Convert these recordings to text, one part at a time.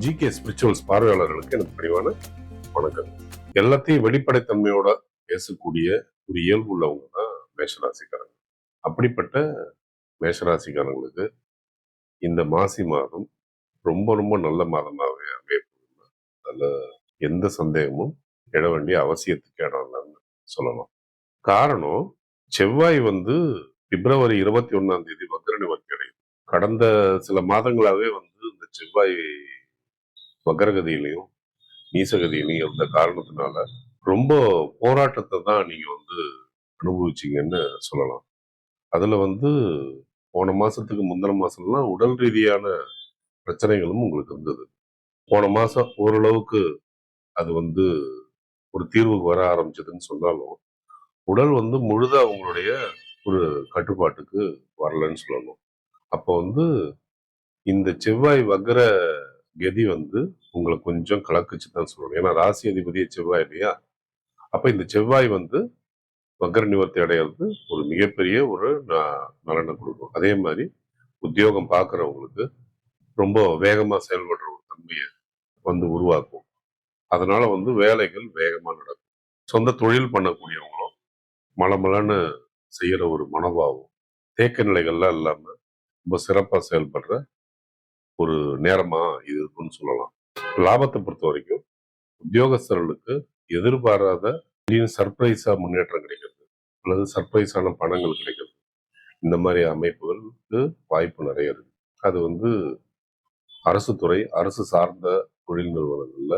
GK spirituals பார்வையாளர்களுக்கு எனக்கு பணிவான வணக்கம். எல்லாத்தையும் வெளிப்படைத்தன்மையோட பேசக்கூடிய ஒரு இயல்பு உள்ளவங்க தான் மேஷராசிக்காரங்க. அப்படிப்பட்ட மேஷராசிக்காரங்களுக்கு இந்த மாசி மாதம் ரொம்ப ரொம்ப நல்ல மாதமாகவே அமையப்படுது. அதுல எந்த சந்தேகமும் எழ வேண்டிய அவசியத்துக்கு இடம் இல்லைன்னு சொல்லலாம். காரணம், செவ்வாய் பிப்ரவரி 21 வக்ர நிவர்த்தி அடையுது. கடந்த சில மாதங்களாவே இந்த செவ்வாய் வக்ரகதியிலையும் நீசகதியிலையும் இருந்த காரணத்தினால ரொம்ப போராட்டத்தை தான் நீங்க அனுபவிச்சீங்கன்னு சொல்லலாம். அதுல போன மாசத்துக்கு முந்தின மாசம்லாம் உடல் ரீதியான பிரச்சனைகளும் உங்களுக்கு இருந்தது. போன மாசம் ஓரளவுக்கு அது ஒரு தீர்வுக்கு வர ஆரம்பிச்சதுன்னு சொன்னாலும், உடல் முழுதா உங்களுடைய ஒரு கட்டுப்பாட்டுக்கு வரலன்னு சொல்லணும். அப்போ இந்த செவ்வாய் வக்ர கதி உங்களை கொஞ்சம் கலக்குச்சு தான் சொல்லணும். ஏன்னா ராசி அதிபதியே செவ்வாய் இல்லையா? அப்ப இந்த செவ்வாய் வக்ர நிவர்த்தி அடையிறது ஒரு மிகப்பெரிய ஒரு நலனை கொடுக்கும். அதே மாதிரி உத்தியோகம் பார்க்குறவங்களுக்கு ரொம்ப வேகமா செயல்படுற ஒரு தன்மையை உருவாக்கும். அதனால வேலைகள் வேகமா நடக்கும். சொந்த தொழில் பண்ணக்கூடியவங்களும் மளமளன்னு செய்யற ஒரு மனோபாவம், தேக்க நிலைகள்லாம் இல்லாம ரொம்ப சிறப்பா செயல்படுற ஒரு நேரமா இது இருக்குன்னு சொல்லலாம். லாபத்தை பொறுத்த வரைக்கும் உத்தியோகஸ்தர்களுக்கு எதிர்பாராத திடீர்னு சர்ப்ரைஸா முன்னேற்றம் கிடைக்கிறது, அல்லது சர்ப்ரைஸான பணங்கள் கிடைக்கிறது. இந்த மாதிரி அமைப்புகளுக்கு வாய்ப்பு நிறைய இருக்கு. அது அரசு துறை, அரசு சார்ந்த தொழில் நிறுவனங்கள்ல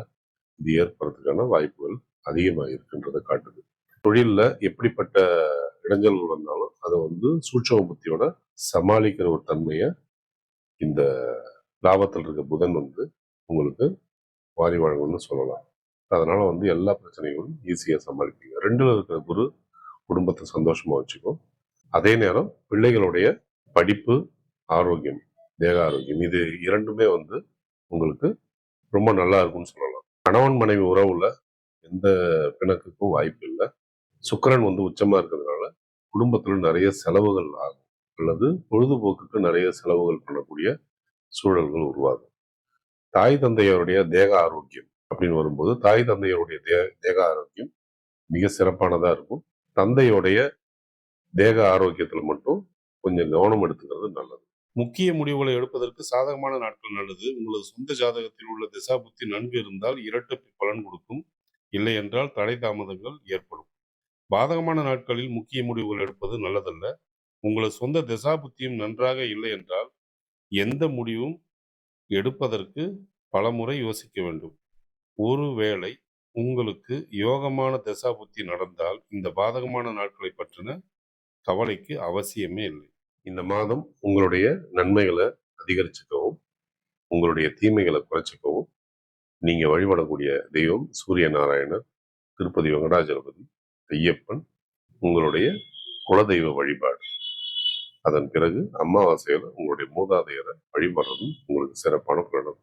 இது ஏற்படுறதுக்கான வாய்ப்புகள் அதிகமாக இருக்குன்றதை காட்டுது. தொழில்ல எப்படிப்பட்ட இடைஞ்சல்கள் வந்தாலும் அதை சூட்சம புத்தியோட சமாளிக்கிற ஒரு தன்மையை இந்த லாபத்தில் இருக்க புதன் உங்களுக்கு வாரி வழங்கும்னு சொல்லலாம். அதனால எல்லா பிரச்சனைகளும் ஈஸியா சமாளிப்பீங்க. 2ல இருக்கிற குரு குடும்பத்தை சந்தோஷமா வச்சுக்கும். அதே நேரம் பிள்ளைகளுடைய படிப்பு, ஆரோக்கியம், தேக ஆரோக்கியம், இது இரண்டுமே உங்களுக்கு ரொம்ப நல்லா இருக்கும்னு சொல்லலாம். கணவன் மனைவி உறவுல எந்த பிணக்குக்கும் வாய்ப்பு இல்லை. சுக்கிரன் உச்சமா இருக்கிறதுனால குடும்பத்துல நிறைய செலவுகள் ஆகும், அல்லது பொழுதுபோக்குக்கு நிறைய செலவுகள் பண்ணக்கூடிய சூழல்கள் உருவாகும். தாய் தந்தையருடைய தேக ஆரோக்கியம் அப்படின்னு வரும்போது, தாய் தந்தையருடைய தேக ஆரோக்கியம் மிக சிறப்பானதா இருக்கும். தந்தையுடைய தேக ஆரோக்கியத்துல மட்டும் கொஞ்சம் கவனம் எடுத்துக்கிறது நல்லது. முக்கிய முடிவுகளை எடுப்பதற்கு சாதகமான நாட்கள் நல்லது. உங்களது சொந்த ஜாதகத்தில் உள்ள திசா புத்தி நன்கு இருந்தால் இரட்டிப்பு பலன் கொடுக்கும். இல்லை என்றால் தடை தாமதங்கள் ஏற்படும். பாதகமான நாட்களில் முக்கிய முடிவுகள் எடுப்பது நல்லதல்ல. உங்களது சொந்த திசா புத்தியும் நன்றாக இல்லை என்றால் எந்த முடிவும் எடுப்பதற்கு பலமுறை யோசிக்க வேண்டும். ஒருவேளை உங்களுக்கு யோகமான திசா புத்தி நடந்தால் இந்த பாதகமான நாட்களை பற்றின கவலைக்கு அவசியமே இல்லை. இந்த மாதம் உங்களுடைய நன்மைகளை அதிகரிச்சுக்கவும், உங்களுடைய தீமைகளை குறைச்சிக்கவும் நீங்க வழிபடக்கூடிய தெய்வம் சூரிய நாராயணர், திருப்பதி வெங்கடாஜலபதி, ஐயப்பன் உங்களுடைய குலதெய்வ வழிபாடு. அதன் பிறகு அமாவாசையில உங்களுடைய மூதாதையரை வழிபடுறதும் உங்களுக்கு சிறப்பான பலன்.